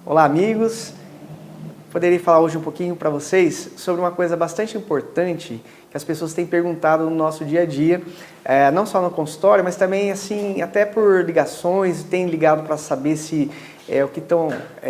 Olá, amigos! Poderia falar hoje um pouquinho para vocês sobre uma coisa bastante importante que as pessoas têm perguntado no nosso dia a dia, não só no consultório, mas também assim, até por ligações, têm ligado para saber se o que estão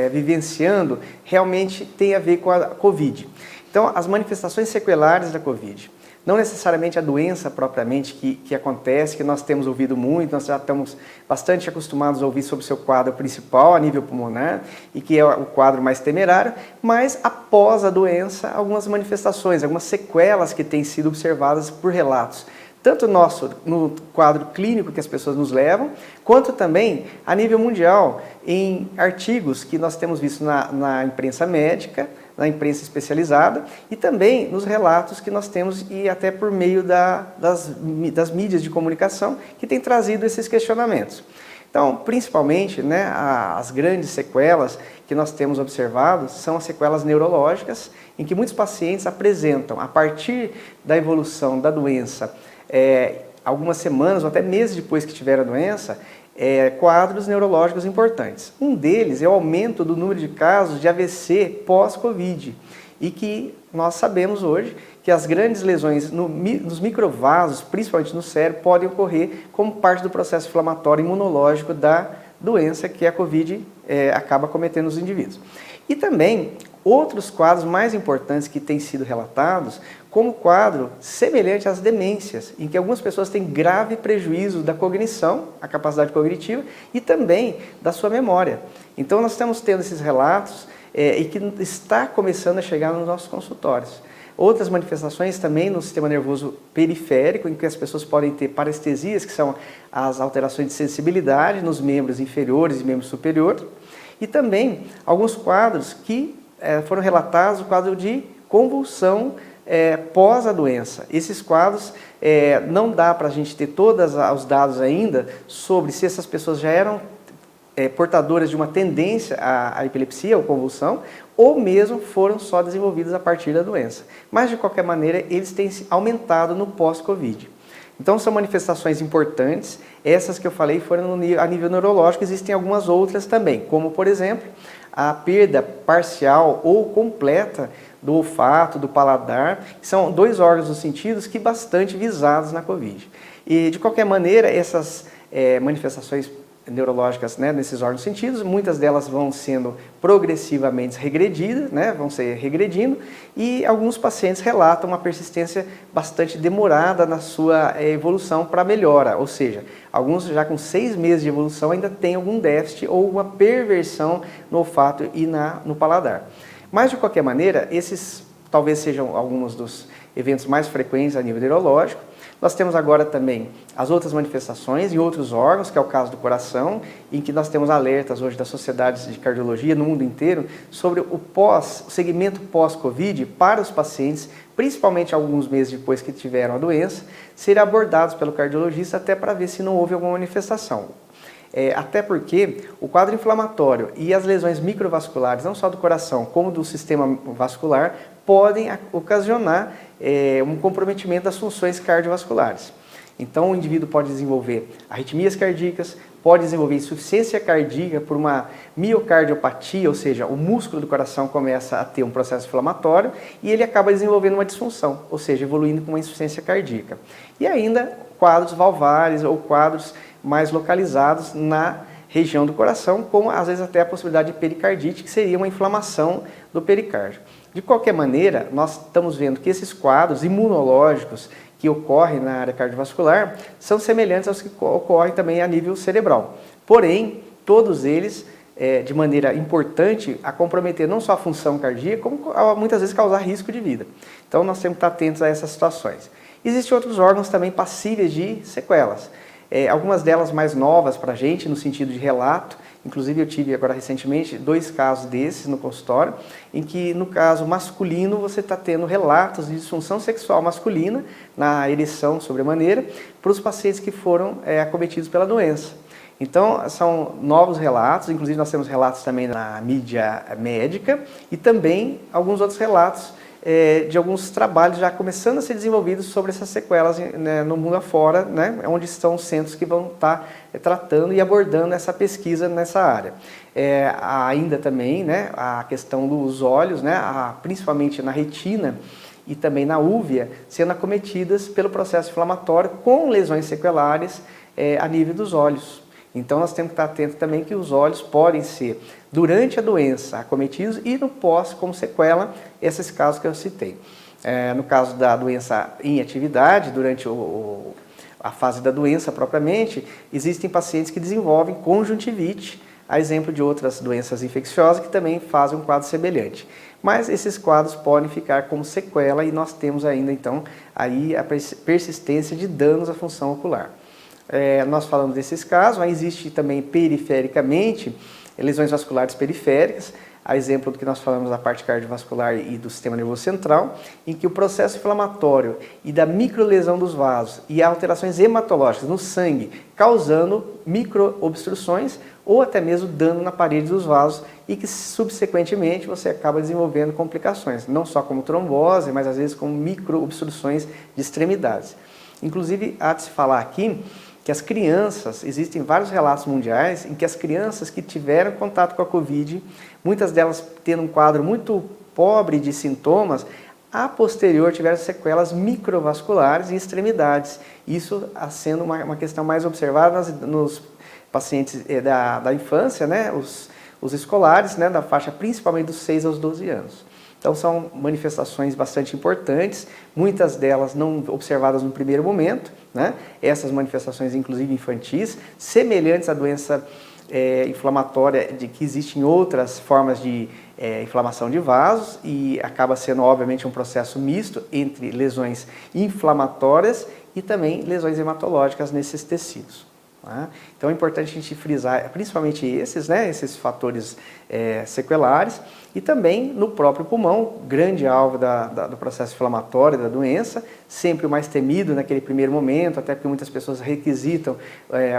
vivenciando realmente tem a ver com a Covid. Então, as manifestações sequelares da Covid. Não necessariamente a doença propriamente que acontece, que nós temos ouvido muito, nós já estamos bastante acostumados a ouvir sobre o seu quadro principal a nível pulmonar, e que é o quadro mais temerário, mas após a doença, algumas manifestações, algumas sequelas que têm sido observadas por relatos, tanto no quadro clínico que as pessoas nos levam, quanto também a nível mundial, em artigos que nós temos visto na imprensa médica, na imprensa especializada e também nos relatos que nós temos e até por meio das mídias de comunicação que têm trazido esses questionamentos. Então, principalmente, as grandes sequelas que nós temos observado são as sequelas neurológicas, em que muitos pacientes apresentam, a partir da evolução da doença, algumas semanas ou até meses depois que tiveram a doença, quadros neurológicos importantes. Um deles é o aumento do número de casos de AVC pós-Covid, e que nós sabemos hoje que as grandes lesões nos microvasos, principalmente no cérebro, podem ocorrer como parte do processo inflamatório imunológico da doença que a Covid acaba cometendo nos indivíduos. E também outros quadros mais importantes que têm sido relatados, como quadro semelhante às demências, em que algumas pessoas têm grave prejuízo da cognição, a capacidade cognitiva, e também da sua memória. Então nós estamos tendo esses relatos e que está começando a chegar nos nossos consultórios. Outras manifestações também no sistema nervoso periférico, em que as pessoas podem ter parestesias, que são as alterações de sensibilidade nos membros inferiores e membros superiores, e também alguns quadros que foram relatados, o quadro de convulsão pós a doença. Esses quadros não dá para a gente ter todos os dados ainda sobre se essas pessoas já eram portadoras de uma tendência à epilepsia ou convulsão, ou mesmo foram só desenvolvidas a partir da doença. Mas, de qualquer maneira, eles têm aumentado no pós-Covid. Então, são manifestações importantes. Essas que eu falei foram a nível neurológico, existem algumas outras também, como, por exemplo, a perda parcial ou completa do olfato, do paladar, que são dois órgãos dos sentidos que bastante visados na Covid. E, de qualquer maneira, essas manifestações neurológicas nesses órgãos dos sentidos, muitas delas vão sendo progressivamente regredidas, vão ser regredindo, e alguns pacientes relatam uma persistência bastante demorada na sua evolução para melhora, ou seja, alguns já com 6 meses de evolução ainda têm algum déficit ou uma perversão no olfato e no paladar. Mas, de qualquer maneira, esses talvez sejam alguns dos eventos mais frequentes a nível neurológico. Nós temos agora também as outras manifestações em outros órgãos, que é o caso do coração, em que nós temos alertas hoje das sociedades de cardiologia no mundo inteiro sobre o segmento pós-Covid para os pacientes, principalmente alguns meses depois que tiveram a doença, serem abordados pelo cardiologista até para ver se não houve alguma manifestação. Até porque o quadro inflamatório e as lesões microvasculares, não só do coração, como do sistema vascular, podem ocasionar um comprometimento das funções cardiovasculares. Então, o indivíduo pode desenvolver arritmias cardíacas, pode desenvolver insuficiência cardíaca por uma miocardiopatia, ou seja, o músculo do coração começa a ter um processo inflamatório e ele acaba desenvolvendo uma disfunção, ou seja, evoluindo com uma insuficiência cardíaca. E ainda quadros valvares ou quadros mais localizados na região do coração, como às vezes até a possibilidade de pericardite, que seria uma inflamação do pericárdio. De qualquer maneira, nós estamos vendo que esses quadros imunológicos que ocorrem na área cardiovascular são semelhantes aos que ocorrem também a nível cerebral. Porém, todos eles, de maneira importante, a comprometer não só a função cardíaca, como muitas vezes causar risco de vida. Então, nós temos que estar atentos a essas situações. Existem outros órgãos também passíveis de sequelas. Algumas delas mais novas para a gente, no sentido de relato. Inclusive eu tive agora recentemente 2 casos desses no consultório, em que no caso masculino você está tendo relatos de disfunção sexual masculina na ereção sobremaneira para os pacientes que foram acometidos pela doença. Então são novos relatos, inclusive nós temos relatos também na mídia médica e também alguns outros relatos de alguns trabalhos já começando a ser desenvolvidos sobre essas sequelas, né, no mundo afora, né, onde estão os centros que vão estar tratando e abordando essa pesquisa nessa área. Ainda também, né, a questão dos olhos, né, principalmente na retina e também na úvea, sendo acometidas pelo processo inflamatório com lesões sequelares a nível dos olhos. Então nós temos que estar atentos também que os olhos podem ser, durante a doença, acometidos e no pós, como sequela, esses casos que eu citei. No caso da doença em atividade, durante a fase da doença propriamente, existem pacientes que desenvolvem conjuntivite, a exemplo de outras doenças infecciosas que também fazem um quadro semelhante. Mas esses quadros podem ficar como sequela e nós temos ainda então aí a persistência de danos à função ocular. Nós falamos desses casos, mas existe também perifericamente lesões vasculares periféricas, a exemplo do que nós falamos da parte cardiovascular e do sistema nervoso central, em que o processo inflamatório e da microlesão dos vasos e alterações hematológicas no sangue, causando microobstruções ou até mesmo dano na parede dos vasos e que subsequentemente você acaba desenvolvendo complicações, não só como trombose, mas às vezes como microobstruções de extremidades. Inclusive, há de se falar aqui que as crianças, existem vários relatos mundiais em que as crianças que tiveram contato com a Covid, muitas delas tendo um quadro muito pobre de sintomas, a posterior tiveram sequelas microvasculares em extremidades. Isso sendo uma questão mais observada nos pacientes da infância, né, os escolares, né, da faixa principalmente dos 6 aos 12 anos. Então são manifestações bastante importantes, muitas delas não observadas no primeiro momento, né? Essas manifestações inclusive infantis, semelhantes à doença inflamatória que existem outras formas de inflamação de vasos e acaba sendo obviamente um processo misto entre lesões inflamatórias e também lesões hematológicas nesses tecidos. Então é importante a gente frisar principalmente esses, né, esses fatores sequelares e também no próprio pulmão, grande alvo do processo inflamatório da doença, sempre o mais temido naquele primeiro momento, até porque muitas pessoas requisitam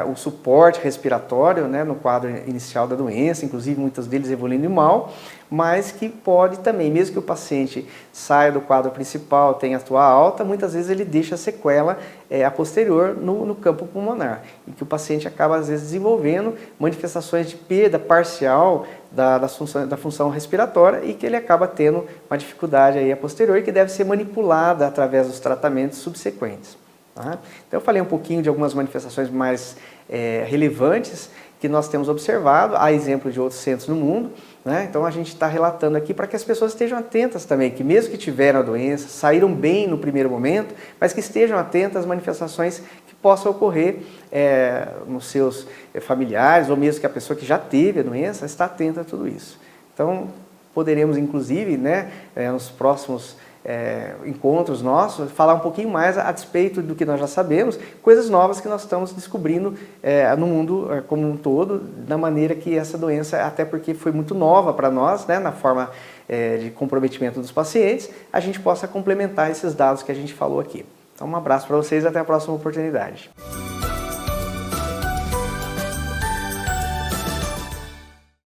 o suporte respiratório, né, no quadro inicial da doença, inclusive muitos deles evoluindo mal, mas que pode também, mesmo que o paciente saia do quadro principal, tenha a tua alta, muitas vezes ele deixa sequela a posterior no campo pulmonar, e que o paciente acaba às vezes desenvolvendo manifestações de perda parcial da função respiratória e que ele acaba tendo uma dificuldade aí a posterior e que deve ser manipulada através dos tratamentos subsequentes. Então eu falei um pouquinho de algumas manifestações mais relevantes que nós temos observado, a exemplo de outros centros no mundo, né? Então a gente está relatando aqui para que as pessoas estejam atentas também, que mesmo que tiveram a doença, saíram bem no primeiro momento, mas que estejam atentas às manifestações que possam ocorrer nos seus familiares, ou mesmo que a pessoa que já teve a doença está atenta a tudo isso. Então poderemos inclusive, né, nos próximos encontros nossos, falar um pouquinho mais a despeito do que nós já sabemos, coisas novas que nós estamos descobrindo no mundo como um todo, da maneira que essa doença, até porque foi muito nova para nós, né, na forma de comprometimento dos pacientes, a gente possa complementar esses dados que a gente falou aqui. Então um abraço para vocês e até a próxima oportunidade.